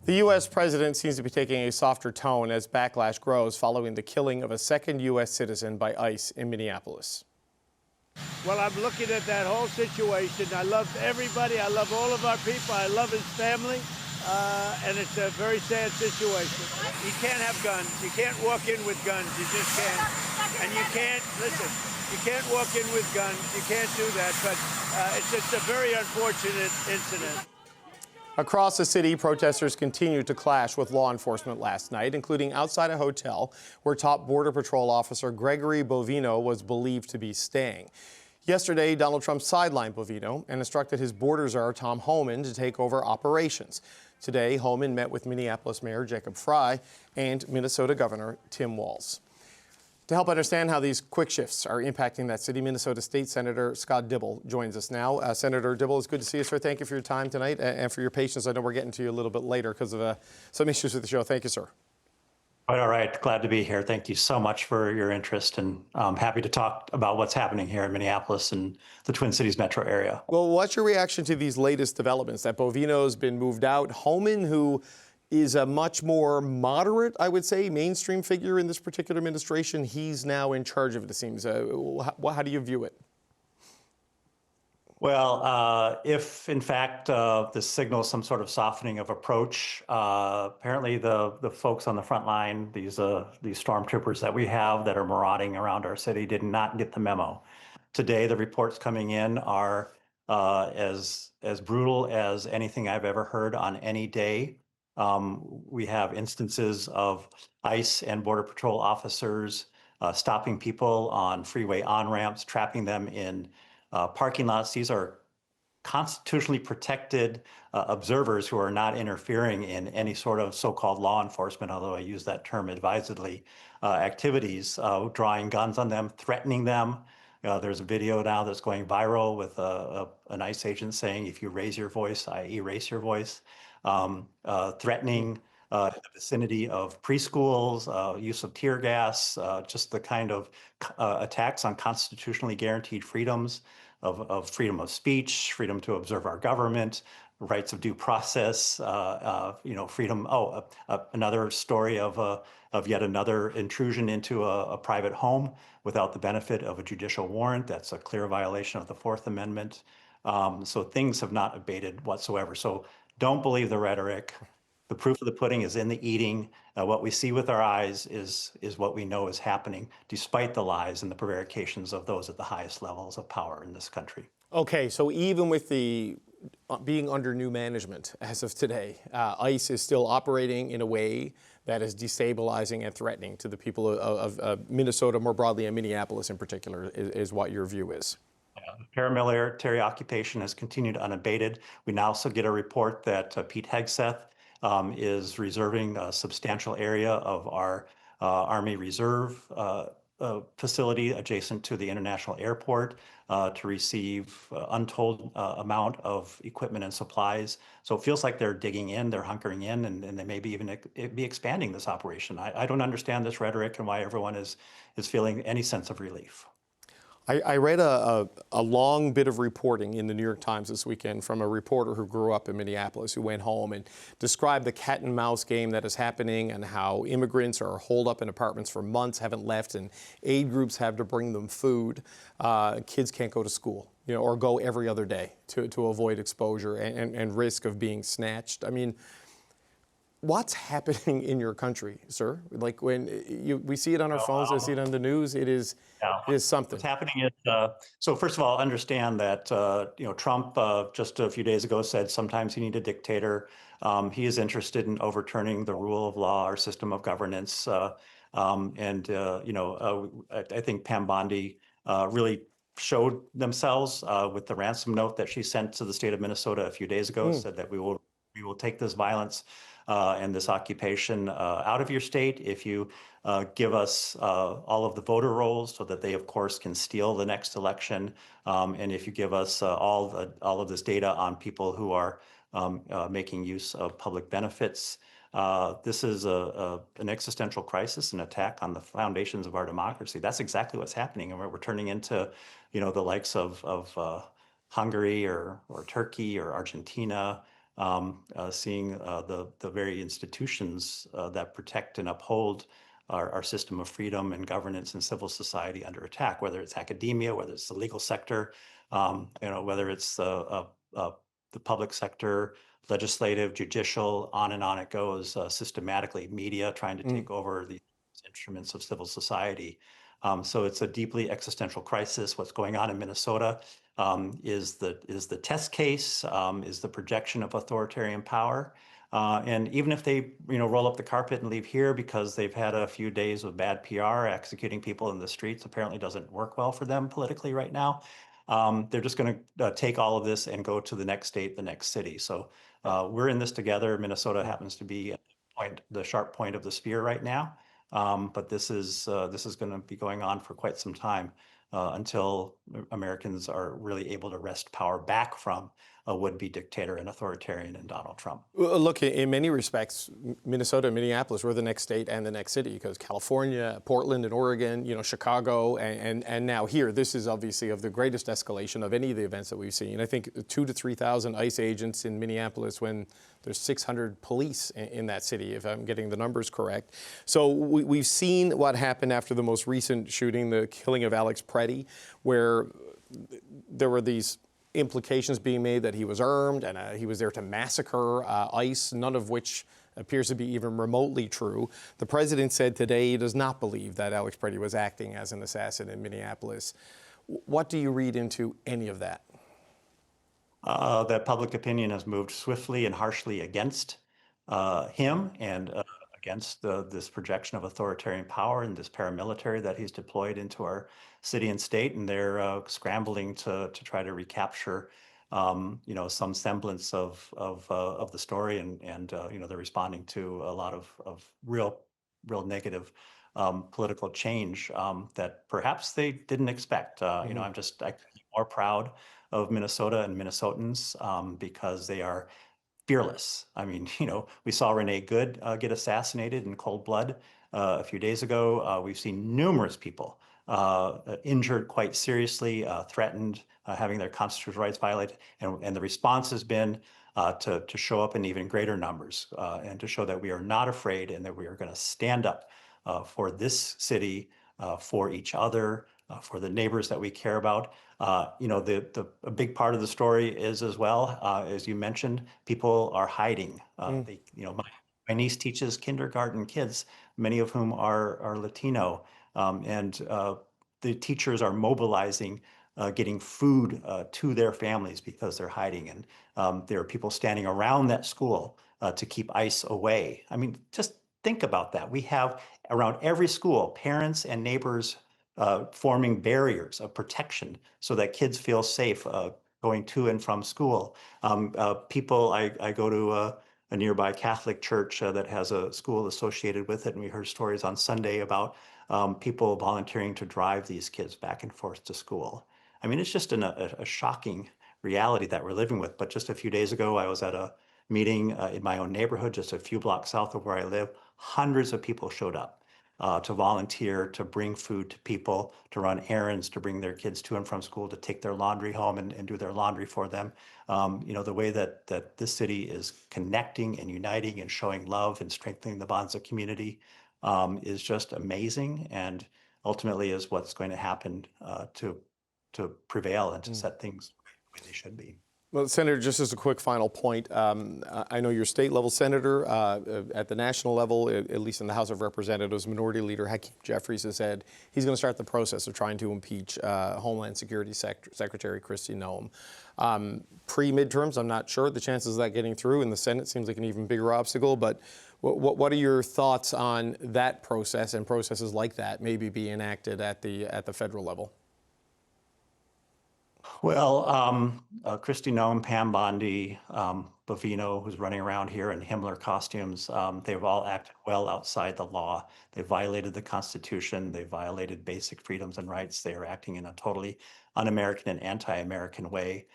The U.S. president seems to be taking a softer tone as backlash grows following the killing of a second U.S. citizen by ICE in Minneapolis. Well, I'm looking at that whole situation. I love everybody. I love all of our people. I love his family. And it's a very sad situation. You can't have guns. You can't walk in with guns. You just can't. And you can't, listen, you can't walk in with guns. You can't do that. But it's just a very unfortunate incident. Across the city, protesters continued to clash with law enforcement last night, including outside a hotel where top Border Patrol officer Gregory Bovino was believed to be staying. Yesterday, Donald Trump sidelined Bovino and instructed his border czar, Tom Homan, to take over operations. Today, Homan met with Minneapolis Mayor Jacob Frey and Minnesota Governor Tim Walz. To help understand how these quick shifts are impacting that city, Minnesota State Senator Scott Dibble joins us now. Senator Dibble, it's good to see you, sir. Thank you for your time tonight and for your patience. I know we're getting to you a little bit later because of some issues with the show. Thank you, sir. All right. Glad to be here. Thank you so much for your interest, and I'm happy to talk about what's happening here in Minneapolis and the Twin Cities metro area. Well, what's your reaction to these latest developments, that Bovino's been moved out? Homan, who is a much more moderate, I would say, mainstream figure in this particular administration, he's now in charge of it, it seems. How do you view it? Well, if in fact this signals some sort of softening of approach, apparently the folks on the front line, these stormtroopers that we have that are marauding around our city, did not get the memo. Today, the reports coming in are as brutal as anything I've ever heard on any day. We have instances of ICE and Border Patrol officers stopping people on freeway on-ramps, trapping them in parking lots. These are constitutionally protected observers who are not interfering in any sort of so-called law enforcement, although I use that term advisedly, activities, drawing guns on them, threatening them. There's a video now that's going viral with an ICE agent saying, if you raise your voice, I erase your voice. Threatening the vicinity of preschools, use of tear gas, just the kind of attacks on constitutionally guaranteed freedoms of freedom of speech, freedom to observe our government, rights of due process, freedom. Another story of yet another intrusion into a private home without the benefit of a judicial warrant. That's a clear violation of the Fourth Amendment. So things have not abated whatsoever. So don't believe the rhetoric. The proof of the pudding is in the eating. What we see with our eyes is what we know is happening, despite the lies and the prevarications of those at the highest levels of power in this country. Okay, so even with the being under new management as of today, ICE is still operating in a way that is destabilizing and threatening to the people of Minnesota more broadly and Minneapolis in particular, is what your view is. Paramilitary occupation has continued unabated. We now also get a report that Pete Hegseth is reserving a substantial area of our Army Reserve facility adjacent to the international airport to receive untold amount of equipment and supplies. So it feels like they're digging in, they're hunkering in, and they may be even be expanding this operation. I don't understand this rhetoric and why everyone is feeling any sense of relief. I read a long bit of reporting in the New York Times this weekend from a reporter who grew up in Minneapolis, who went home and described the cat and mouse game that is happening and how immigrants are holed up in apartments for months, haven't left, and aid groups have to bring them food. Kids can't go to school, or go every other day to avoid exposure and risk of being snatched. I mean, what's happening in your country, sir? Like when we see it on our phones, we see it on the news, it is something. What's happening is, so first of all, understand that, Trump just a few days ago said sometimes you need a dictator. He is interested in overturning the rule of law, our system of governance. I think Pam Bondi really showed themselves with the ransom note that she sent to the state of Minnesota a few days ago, said that we will take this violence and this occupation out of your state if you give us all of the voter rolls so that they, of course, can steal the next election. And if you give us all of this data on people who are making use of public benefits. This is an existential crisis, an attack on the foundations of our democracy. That's exactly what's happening. And we're turning into, the likes of Hungary or Turkey or Argentina, seeing the very institutions that protect and uphold our system of freedom and governance and civil society under attack, whether it's academia, whether it's the legal sector, whether it's the public sector, legislative, judicial, on and on it goes, systematically, media trying to take over the instruments of civil society. So it's a deeply existential crisis. What's going on in Minnesota is the test case, is the projection of authoritarian power. And even if they, roll up the carpet and leave here because they've had a few days of bad PR, executing people in the streets apparently doesn't work well for them politically right now. They're just going to take all of this and go to the next state, the next city. So we're in this together. Minnesota happens to be at the sharp point of the spear right now. But this is going to be going on for quite some time until Americans are really able to wrest power back from a would-be dictator and authoritarian in Donald Trump. Well, look, in many respects, Minnesota and Minneapolis were the next state and the next city, because California, Portland and Oregon, Chicago, and now here, this is obviously of the greatest escalation of any of the events that we've seen. I think 2,000 to 3,000 ICE agents in Minneapolis when there's 600 police in that city, if I'm getting the numbers correct. So we've seen what happened after the most recent shooting, the killing of Alex Preddy, where there were these implications being made that he was armed and he was there to massacre ICE, none of which appears to be even remotely true. The president said today he does not believe that Alex Preddy was acting as an assassin in Minneapolis. What do you read into any of that? That public opinion has moved swiftly and harshly against him and against this projection of authoritarian power and this paramilitary that he's deployed into our city and state, and they're scrambling to try to recapture, some semblance of the story, and they're responding to a lot of real negative political change that perhaps they didn't expect. I'm more proud of Minnesota and Minnesotans because they are fearless. I mean, we saw Renee Good get assassinated in cold blood a few days ago. We've seen numerous people injured quite seriously, threatened, having their constitutional rights violated. And the response has been to show up in even greater numbers and to show that we are not afraid and that we are going to stand up for this city, for each other, for the neighbors that we care about. A big part of the story is as well, as you mentioned, people are hiding. My niece teaches kindergarten kids, many of whom are Latino, and the teachers are mobilizing, getting food to their families because they're hiding. And there are people standing around that school to keep ICE away. I mean, just think about that. We have around every school, parents and neighbors forming barriers of protection so that kids feel safe going to and from school. I go to a nearby Catholic church that has a school associated with it, and we heard stories on Sunday about people volunteering to drive these kids back and forth to school. I mean, it's just a shocking reality that we're living with. But just a few days ago, I was at a meeting in my own neighborhood, just a few blocks south of where I live. Hundreds of people showed up to volunteer, to bring food to people, to run errands, to bring their kids to and from school, to take their laundry home and do their laundry for them. The way that this city is connecting and uniting and showing love and strengthening the bonds of community is just amazing, and ultimately is what's going to happen to prevail and to set things the way they should be. Well, Senator, just as a quick final point, I know you're state level senator. At the national level, at least in the House of Representatives, Minority Leader Hakeem Jeffries has said he's going to start the process of trying to impeach Homeland Security Secretary Kristi Noem. Pre-midterms, I'm not sure the chances of that getting through. In the Senate seems like an even bigger obstacle. But what are your thoughts on that process and processes like that maybe be enacted at the federal level? Well, Kristi Noem, Pam Bondi, Bovino, who's running around here in Himmler costumes, they've all acted well outside the law. They violated the Constitution. They violated basic freedoms and rights. They are acting in a totally un-American and anti-American way.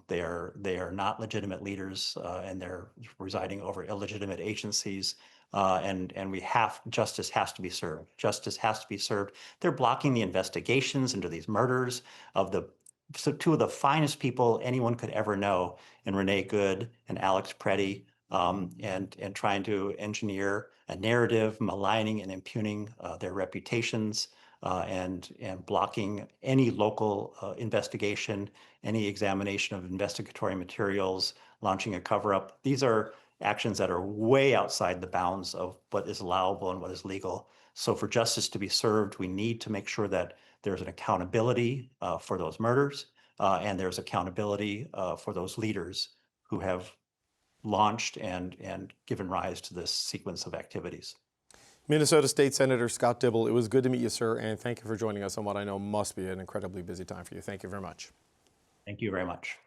They are not legitimate leaders, and they're residing over illegitimate agencies. And justice has to be served. Justice has to be served. They're blocking the investigations into these murders of the so two of the finest people anyone could ever know, in Renee Good and Alex Preddy, and trying to engineer a narrative, maligning and impugning their reputations, and blocking any local investigation, any examination of investigatory materials, launching a cover-up. These are actions that are way outside the bounds of what is allowable and what is legal. So for justice to be served, we need to make sure that there's an accountability for those murders, and there's accountability for those leaders who have launched and given rise to this sequence of activities. Minnesota State Senator Scott Dibble, it was good to meet you, sir, and thank you for joining us on what I know must be an incredibly busy time for you. Thank you very much. Thank you very much.